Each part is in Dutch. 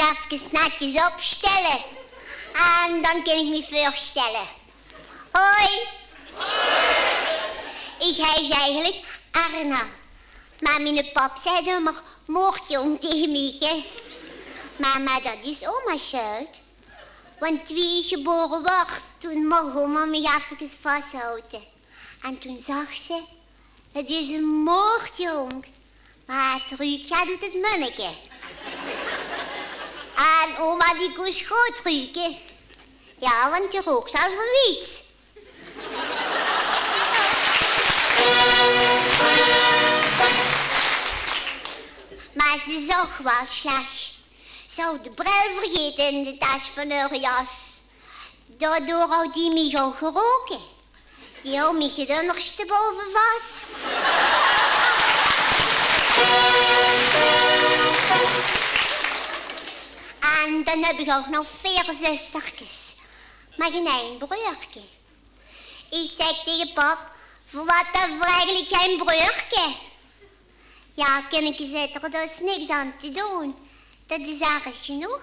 even netjes opstellen. En dan kan ik me voorstellen. Hoi. Ik heet eigenlijk Arna. Maar mijn pap zei dan maar moordjong tegen mij. Maar dat is oma's schuld. Want toen ik geboren werd, toen mocht oma me even vasthouden. En toen zag ze, het is een moordjong. Maar Truukje doet het munneke. En oma die koos goed ruiken. Ja, want je rookt zelf van wiet. Maar ze zag wel slecht. Ze had de bril vergeten in de tas van haar jas. Daardoor had die mij al geroken. Die had mij de onderste boven was. En dan heb ik ook nog 4 zustertjes. Maar geen één broertje. Ik zeg tegen pap, voor wat dan voor eigenlijk geen broertje? Ja, Kinneke zegt er, daar is niks aan te doen. Dat is erg genoeg.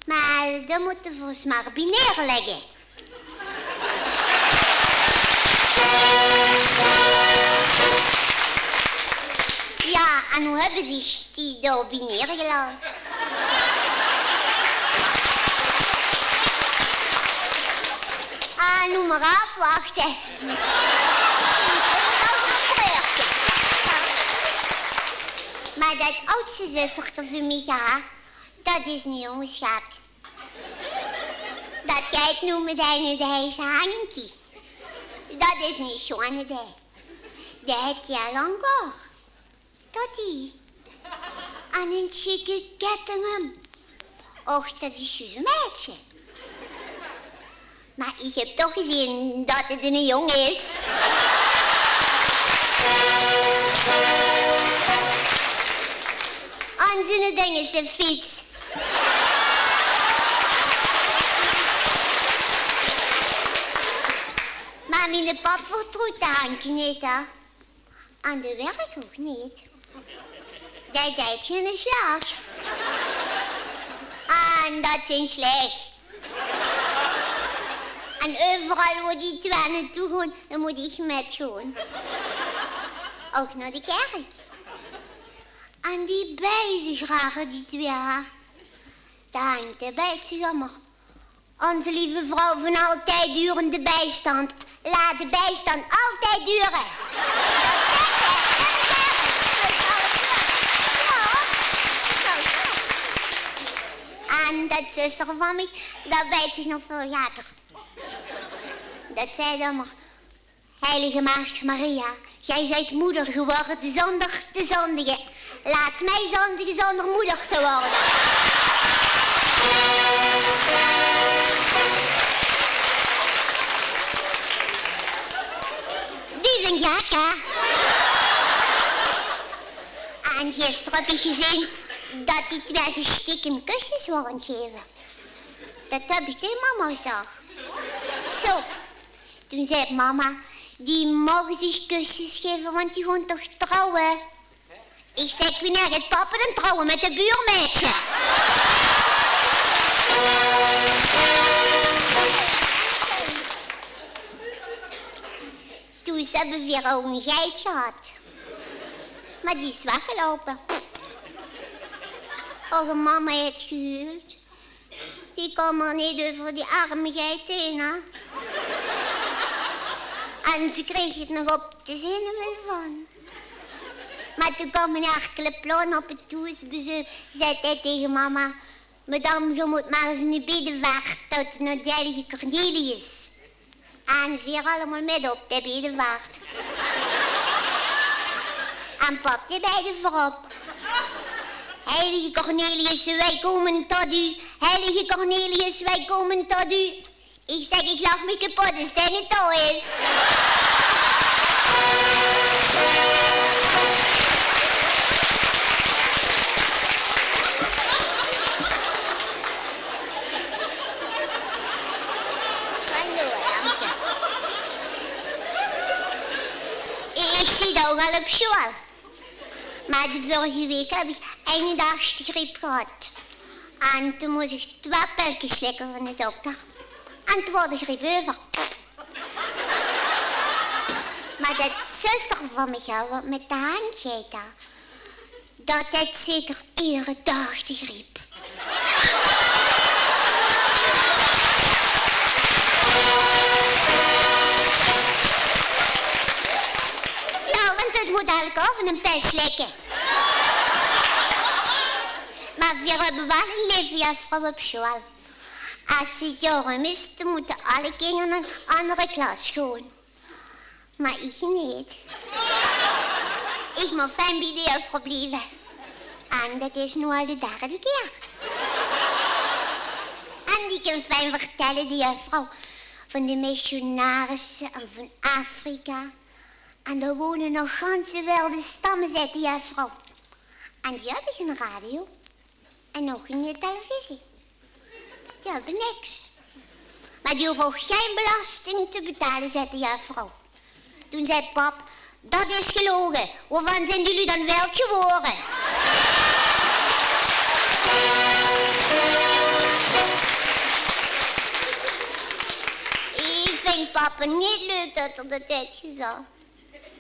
Maar dan moet je volgens maar bij neerleggen. Ja, en hoe hebben zich die daar bij neergelegd? Ah, noem maar afwachten. Maar dat oudste zustertje van Micha, dat is niet ongeschak. Dat jij het noemt dat is Hankie. Dat is niet zo'n idee. Dat heb je al lang gehoord. Dat die. En een chique kettingen. Och, dat is zo'n meisje. Maar ik heb toch gezien dat het een jongen is. En zo'n ding is een fiets. Maar mijn pap vertrouwt de handje niet, hè. En de werk ook niet. Dat deed je een slag. En dat is slecht. En overal waar die twee naartoe gaan, dan moet ik met gaan. Ook naar de kerk. En die bijzigragen, die twee, hè. Daar hangt de bijtje jammer. Onze lieve vrouw van altijd durende bijstand. Laat de bijstand altijd duren. En dat zuster van mij, dat bijt zich nog veel jager. Dat zei dan maar, heilige Maagd Maria, jij zijt moeder geworden, de zondige. Laat mij zondige zonder moeder te worden. Die is een gek, hè? En gisteren heb ik gezien dat die twee zich stiekem kusjes wilden geven. Dat heb ik tegen mama gezegd. Zo, toen zei mama, die mogen zich kusjes geven, want die gaan toch trouwen? Ik zeg, wanneer gaat papa dan trouwen met de buurmeisje? Toen ze hebben weer ook een geit gehad. Maar die is weggelopen. Oh, mama heeft gehuild. Die kwam er niet over die arme geit heen, hè. En ze kreeg het nog op de zenuwen van. Maar toen kwam een enkele plan op het toesbezoek. Zei hij tegen mama, madame, je moet maar eens een bidden wachten tot naar de heilige Cornelius. En weer allemaal met op de bedevaart. En pap de beide voorop. Heilige Cornelius, wij komen tot u. Heilige Cornelius, wij komen tot u. Ik zeg, ik lach me kapot als het niet touw is. Ik zie dat ook al op school. Maar de vorige week heb ik 1 dag griep gehad. En toen moest ik 2 pilletjes slikken van de dokter. En toen word ik over. Maar dat zuster van mij, wat met de handje daar, dat het zeker iedere dag de griep. Ja, want het moet eigenlijk over een pil slikken. Maar we hebben wel een lieve juffrouw op school. Als het jorum is, dan moeten alle kinderen naar een andere klas gaan. Maar ik niet. Ik moet fijn bij de juffrouw blijven. En dat is nu al de 3e keer. En die kan fijn vertellen, die juffrouw, van de missionarissen en van Afrika. En er wonen nog ganse wilde stammen, zei die juffrouw. En die hebben geen radio. En ook geen televisie. Die hebben niks. Maar die hoeven ook geen belasting te betalen, zei de juffrouw. Toen zei pap, dat is gelogen. Waarvan zijn jullie dan wel geworden? Ik vind papa niet leuk dat er dat heeft gezegd.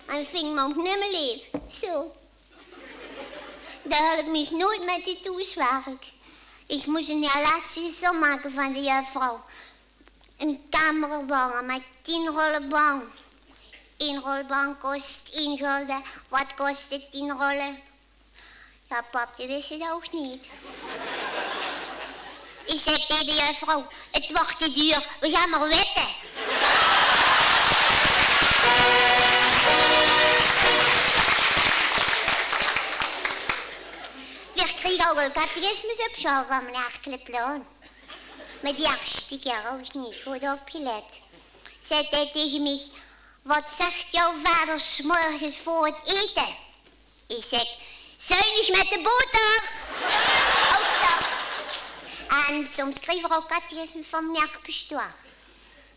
En vind me ook niet meer lief. Zo. Daar had ik me nooit met die toeswerk. Ik moest een elastisch zo maken van de juffrouw. Een kamerbank met 10 rollen bank. 1 rolbank kost 1 gulden. Wat kost het 10 rollen? Ja, pap, die wist het ook niet. Ik zei tegen de juffrouw, het wordt te duur, we gaan maar wetten. Ik kreeg ook een catechismus op school van mijn Erkeleplan. Maar die eerste keer was niet goed opgelet. Zei hij tegen mij, wat zegt jouw vader 's morgens voor het eten? Ik zeg, zuinig met de boter. En soms kreeg er ook catechismus van meneer Pastoor.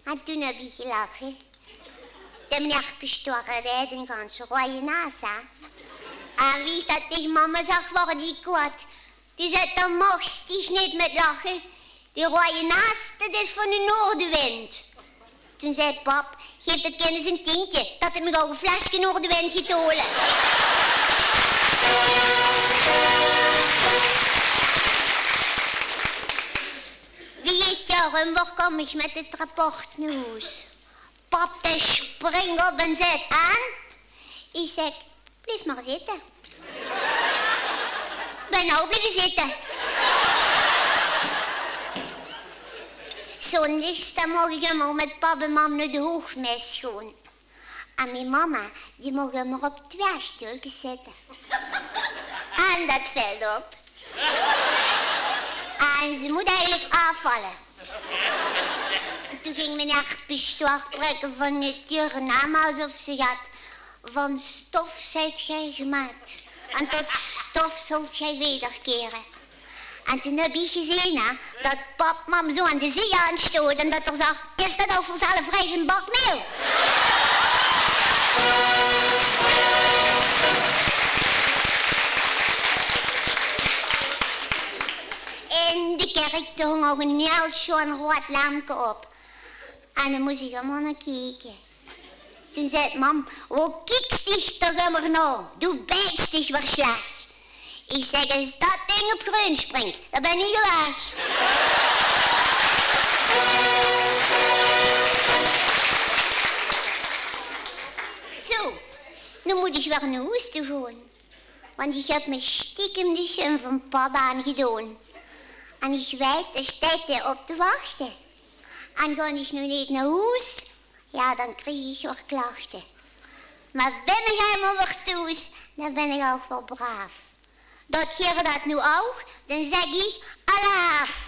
En toen heb ik gelachen. De meneer Pastoor had een ganse rode naast. En wie is dat tegen mama zag, worden die kwaad. Die zei, dan mocht die niet met lachen. Die rode naast, dat is van de noordenwind. Toen zei pap, geef dat kind eens een tientje, dat hij me ook een flesje noordenwind gaat holen. Weet je, waar kom ik met het rapportnieuws? Pap, die springt op en zegt aan. Ik zeg, blijf maar zitten. Ik ben nou blijven zitten. Zondags, dan mag ik helemaal met pap en mam naar de hoogmis gaan. En mijn mama, die mag helemaal op 2 stoeltjes zitten. En dat valt op. En ze moet eigenlijk afvallen. Toen ging meneer Pastoor prikken van het naam alsof ze gaat. Van stof zijt gij gemaakt. En tot stof zult gij wederkeren. En toen heb je gezien, hè, dat pap mam zo aan de zee aanstoot en dat er zag, is dat ook voor zelf vrij een bak meel? In de kerk hing ook een heel schoon rood lampje op. En dan moest ik helemaal naar kijken. Toen zei mam, hoe kijkt dich toch immer nou? Du bijtst dich weer slecht. Ik zeg, als dat ding op groen springt, dan ben ik gewaas. Zo, nu moet ik weer naar huis toe gaan. Want ik heb me stiekem de zin van papa aangedaan. En ik weet, er staat hij op te wachten. En ga ik nu niet naar huis, ja, dan krijg ik weer klachten. Maar ben ik helemaal weer thuis, dan ben ik ook wel braaf. Dat Gerard dat nu ook, dan zeg ik, alaaf.